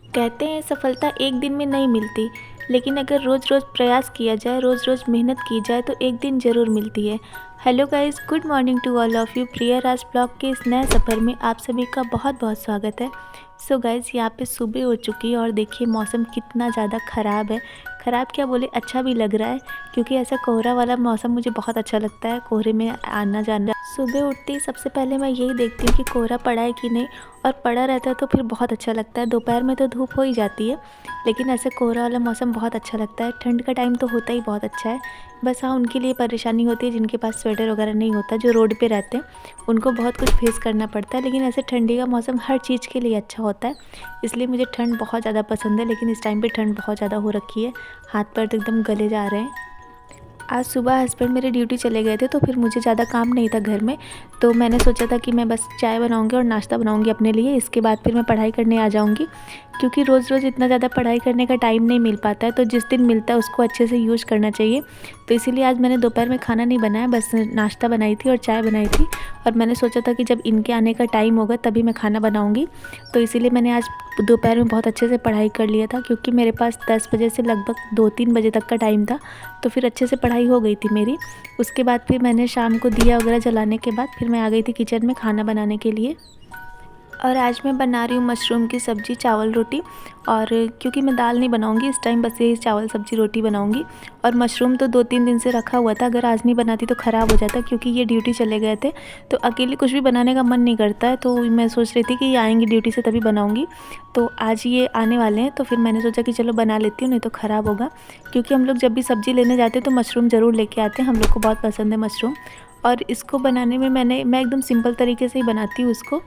कहते हैं सफलता एक दिन में नहीं मिलती, लेकिन अगर रोज़ रोज़ प्रयास किया जाए, रोज़ रोज़ मेहनत की जाए तो एक दिन ज़रूर मिलती है। Hello guys, good morning to all of you. Priya Raj blog के इस नए सफ़र में आप सभी का बहुत बहुत स्वागत है। सो गाइस, यहाँ पे सुबह हो चुकी है और देखिए मौसम कितना ज़्यादा ख़राब है। ख़राब क्या बोले, अच्छा भी लग रहा है क्योंकि ऐसा कोहरा वाला मौसम मुझे बहुत अच्छा लगता है, कोहरे में आना जाना। सुबह उठते ही सबसे पहले मैं यही देखती हूँ कि कोहरा पड़ा है कि नहीं, और पड़ा रहता है तो फिर बहुत अच्छा लगता है। दोपहर में तो धूप हो ही जाती है, लेकिन ऐसे कोहरा वाला मौसम बहुत अच्छा लगता है। ठंड का टाइम तो होता ही बहुत अच्छा है। बस हाँ, उनके लिए परेशानी होती है जिनके पास स्वेटर वगैरह नहीं होता, जो रोड पे रहते हैं, उनको बहुत कुछ फेस करना पड़ता है। लेकिन ऐसे ठंडी का मौसम हर चीज़ के लिए अच्छा होता है, इसलिए मुझे ठंड बहुत ज़्यादा पसंद है। लेकिन इस टाइम पे ठंड बहुत ज़्यादा हो रखी है, हाथ पैर तो एकदम गले जा रहे हैं। आज सुबह हस्बैंड मेरे ड्यूटी चले गए थे तो फिर मुझे ज़्यादा काम नहीं था घर में, तो मैंने सोचा था कि मैं बस चाय बनाऊंगी और नाश्ता बनाऊंगी अपने लिए। इसके बाद फिर मैं पढ़ाई करने आ जाऊंगी, क्योंकि रोज़ रोज़ इतना ज़्यादा पढ़ाई करने का टाइम नहीं मिल पाता है, तो जिस दिन मिलता है उसको अच्छे से यूज़ करना चाहिए। तो इसीलिए आज मैंने दोपहर में खाना नहीं बनाया, बस नाश्ता बनाई थी और चाय बनाई थी। और मैंने सोचा था कि जब इनके आने का टाइम होगा तभी मैं खाना बनाऊँगी, तो इसीलिए मैंने आज दोपहर में बहुत अच्छे से पढ़ाई कर लिया था, क्योंकि मेरे पास 10 बजे से लगभग 2-3 बजे तक का टाइम था, तो फिर अच्छे से पढ़ाई हो गई थी मेरी। उसके बाद फिर मैंने शाम को दिया वगैरह जलाने के बाद फिर मैं आ गई थी किचन में खाना बनाने के लिए। और आज मैं बना रही हूँ मशरूम की सब्ज़ी, चावल रोटी। और क्योंकि मैं दाल नहीं बनाऊँगी इस टाइम, बस यही चावल सब्ज़ी रोटी बनाऊँगी। और मशरूम तो 2-3 दिन से रखा हुआ था, अगर आज नहीं बनाती तो ख़राब हो जाता, क्योंकि ये ड्यूटी चले गए थे तो अकेले कुछ भी बनाने का मन नहीं करता है। तो मैं सोच रही थी कि ये आएंगे ड्यूटी से तभी बनाऊँगी, तो आज ये आने वाले हैं तो फिर मैंने सोचा कि चलो बना लेती हूँ, नहीं तो ख़राब होगा। क्योंकि हम लोग जब भी सब्ज़ी लेने जाते हैं तो मशरूम ज़रूर लेके आते हैं, हम लोग को बहुत पसंद है मशरूम। और इसको बनाने में मैं एकदम सिंपल तरीके से ही बनाती हूँ इसको,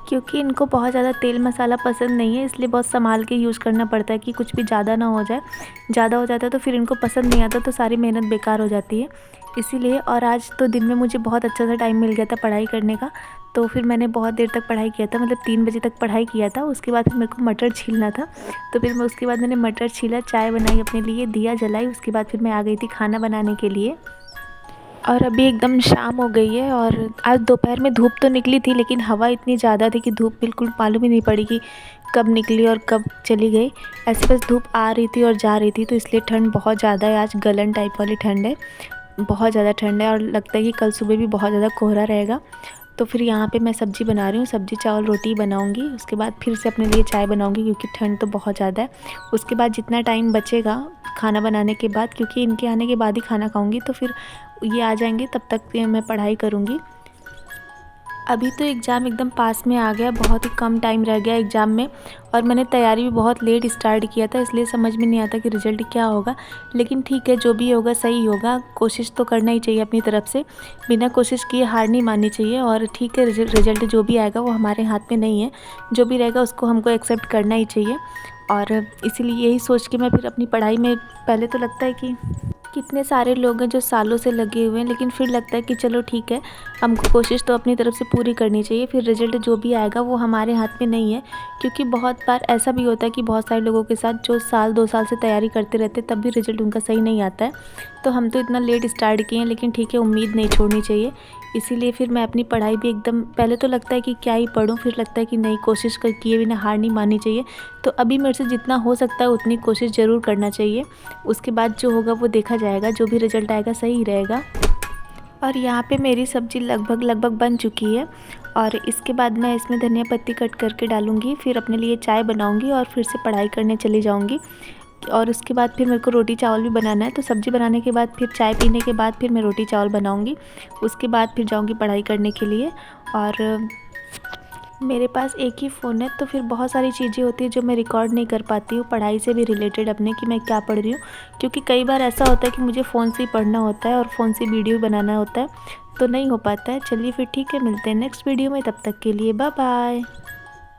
क्योंकि इनको बहुत ज़्यादा तेल मसाला पसंद नहीं है, इसलिए बहुत संभाल के यूज़ करना पड़ता है कि कुछ भी ज़्यादा ना हो जाए। ज़्यादा हो जाता है तो फिर इनको पसंद नहीं आता, तो सारी मेहनत बेकार हो जाती है इसीलिए। और आज तो दिन में मुझे बहुत अच्छा सा टाइम मिल गया था पढ़ाई करने का, तो फिर मैंने बहुत देर तक पढ़ाई किया था, मतलब 3 बजे तक पढ़ाई किया था। उसके बाद फिर मेरे को मटर छीलना था, तो फिर मैं उसके बाद मैंने मटर छीला, चाय बनाई अपने लिए, दिया जलाई। उसके बाद फिर मैं आ गई थी खाना बनाने के लिए। और अभी एकदम शाम हो गई है, और आज दोपहर में धूप तो निकली थी, लेकिन हवा इतनी ज़्यादा थी कि धूप बिल्कुल मालूम ही नहीं पड़ी कि कब निकली और कब चली गई। ऐसे बस धूप आ रही थी और जा रही थी, तो इसलिए ठंड बहुत ज़्यादा है। आज गलन टाइप वाली ठंड है, बहुत ज़्यादा ठंड है, और लगता है कि कल सुबह भी बहुत ज़्यादा कोहरा रहेगा। तो फिर यहाँ पे मैं सब्ज़ी बना रही हूँ, सब्ज़ी चावल रोटी बनाऊँगी। उसके बाद फिर से अपने लिए चाय बनाऊँगी, क्योंकि ठंड तो बहुत ज़्यादा है। उसके बाद जितना टाइम बचेगा खाना बनाने के बाद, क्योंकि इनके आने के बाद ही खाना खाऊँगी, तो फिर ये आ जाएंगे तब तक मैं पढ़ाई करूँगी। अभी तो एग्ज़ाम एकदम पास में आ गया, बहुत ही कम टाइम रह गया एग्ज़ाम में, और मैंने तैयारी भी बहुत लेट स्टार्ट किया था, इसलिए समझ में नहीं आता कि रिज़ल्ट क्या होगा। लेकिन ठीक है, जो भी होगा सही होगा। कोशिश तो करना ही चाहिए अपनी तरफ से, बिना कोशिश किए हार नहीं माननी चाहिए। और ठीक है, रिज़ल्ट जो भी आएगा वो हमारे हाथ में नहीं है, जो भी रहेगा उसको हमको एक्सेप्ट करना ही चाहिए। और इसीलिए यही सोच के मैं फिर अपनी पढ़ाई में, पहले तो लगता है कि कितने सारे लोग हैं जो सालों से लगे हुए हैं, लेकिन फिर लगता है कि चलो ठीक है, हमको कोशिश तो अपनी तरफ से पूरी करनी चाहिए। फिर रिज़ल्ट जो भी आएगा वो हमारे हाथ में नहीं है, क्योंकि बहुत बार ऐसा भी होता है कि बहुत सारे लोगों के साथ जो साल 2 साल से तैयारी करते रहते तब भी रिज़ल्ट उनका सही नहीं आता है। तो हम तो इतना लेट स्टार्ट किए हैं, लेकिन ठीक है, उम्मीद नहीं छोड़नी चाहिए। इसीलिए फिर मैं अपनी पढ़ाई भी एकदम, पहले तो लगता है कि क्या ही पढूं, फिर लगता है कि नहीं, कोशिश कर किए बिना हार नहीं माननी चाहिए। तो अभी मेरे से जितना हो सकता है उतनी कोशिश ज़रूर करना चाहिए। उसके बाद जो होगा वो देखा जाएगा, जो भी रिज़ल्ट आएगा सही ही रहेगा। और यहाँ पे मेरी सब्ज़ी लगभग बन चुकी है, और इसके बाद मैं इसमें धनिया पत्ती कट करके डालूँगी, फिर अपने लिए चाय बनाऊँगी और फिर से पढ़ाई करने चली जाऊँगी। और उसके बाद फिर मेरे को रोटी चावल भी बनाना है, तो सब्ज़ी बनाने के बाद फिर चाय पीने के बाद फिर मैं रोटी चावल बनाऊँगी। उसके बाद फिर जाऊँगी पढ़ाई करने के लिए। और मेरे पास एक ही फ़ोन है, तो फिर बहुत सारी चीज़ें होती हैं जो मैं रिकॉर्ड नहीं कर पाती हूँ पढ़ाई से भी रिलेटेड अपने, कि मैं क्या पढ़ रही हूँ। क्योंकि कई बार ऐसा होता है कि मुझे फ़ोन से ही पढ़ना होता है और फ़ोन से वीडियो बनाना होता है, तो नहीं हो पाता है। चलिए फिर ठीक है, मिलते हैं नेक्स्ट वीडियो में, तब तक के लिए बाय बाय।